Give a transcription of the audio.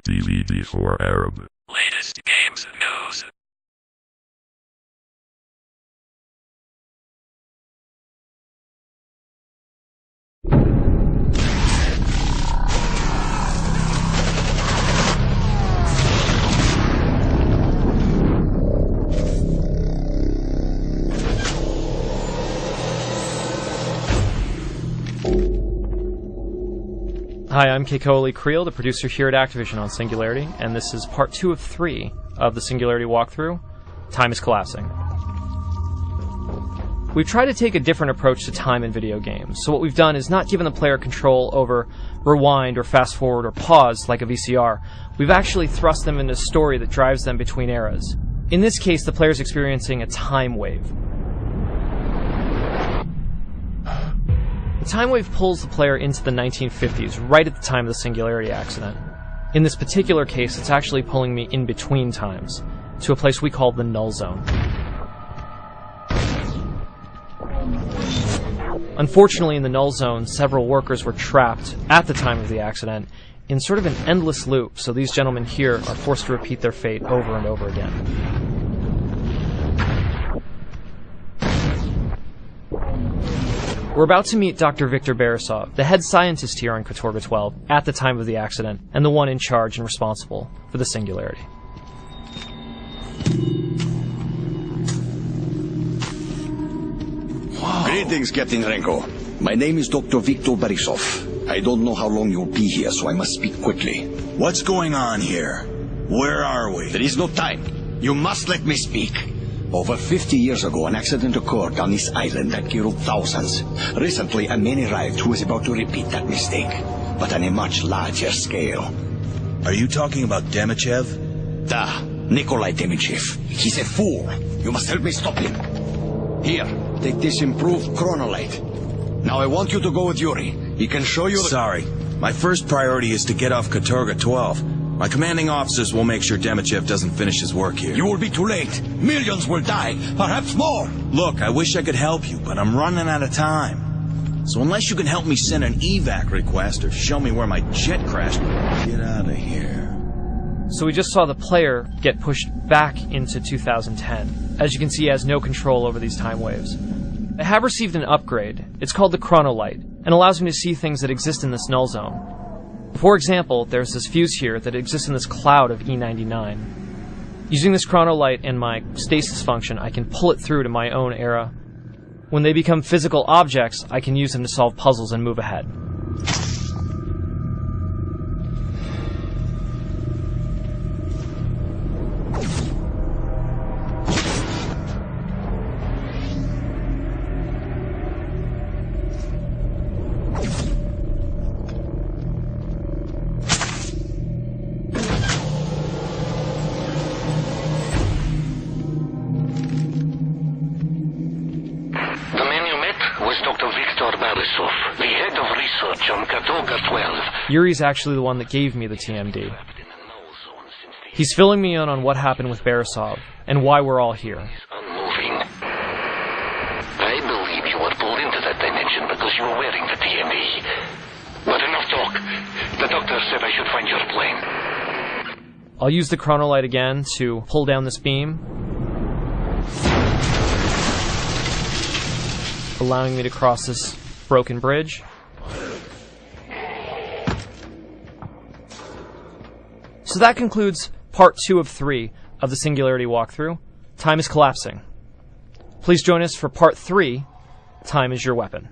DVD for Arab. Latest games news. Hi, I'm Keikoa Creel, the producer here at Activision on Singularity, and this is part 2 of 3 of the Singularity walkthrough, Time is Collapsing. We've tried to take a different approach to time in video games, so what we've done is not given the player control over rewind or fast forward or pause like a VCR. We've actually thrust them into a story that drives them between eras. In this case, the player's experiencing a time wave. The time wave pulls the player into the 1950s, right at the time of the Singularity accident. In this particular case, it's actually pulling me in between times, to a place we call the Null Zone. Unfortunately, in the Null Zone, several workers were trapped, at the time of the accident, in sort of an endless loop, so these gentlemen here are forced to repeat their fate over and over again. We're about to meet Dr. Viktor Borisov, the head scientist here on Katorga 12, at the time of the accident, and the one in charge and responsible for the Singularity. Wow. Greetings, Captain Renko. My name is Dr. Viktor Borisov. I don't know how long you'll be here, so I must speak quickly. What's going on here? Where are we? There is no time. You must let me speak. Over 50 years ago, an accident occurred on this island that killed thousands. Recently, a man arrived who was about to repeat that mistake, but on a much larger scale. Are you talking about Demichev? Da, Nikolai Demichev. He's a fool. You must help me stop him. Here, take this improved chronolite. Now I want you to go with Yuri. He can show you the... Sorry. My first priority is to get off Katorga 12. My commanding officers will make sure Demichev doesn't finish his work here. You will be too late. Millions will die, perhaps more. Look, I wish I could help you, but I'm running out of time. So unless you can help me send an evac request or show me where my jet crashed, get out of here. So we just saw the player get pushed back into 2010. As you can see, he has no control over these time waves. I have received an upgrade. It's called the Chronolite, and allows me to see things that exist in this null zone. For example, there's this fuse here that exists in this cloud of E99. Using this chronolite and my stasis function, I can pull it through to my own era. When they become physical objects, I can use them to solve puzzles and move ahead. Dr. Viktor Borisov, the head of research on Katorga 12. Yuri's actually the one that gave me the TMD. He's filling me in on what happened with Borisov, and why we're all here. Unmoving. I believe you were pulled into that dimension because you were wearing the TMD. But enough talk. The doctor said I should find your plane. I'll use the chronolite again to pull down this beam, allowing me to cross this broken bridge. So that concludes part 2 of 3 of the Singularity walkthrough. Time is Collapsing. Please join us for part 3, Time is Your Weapon.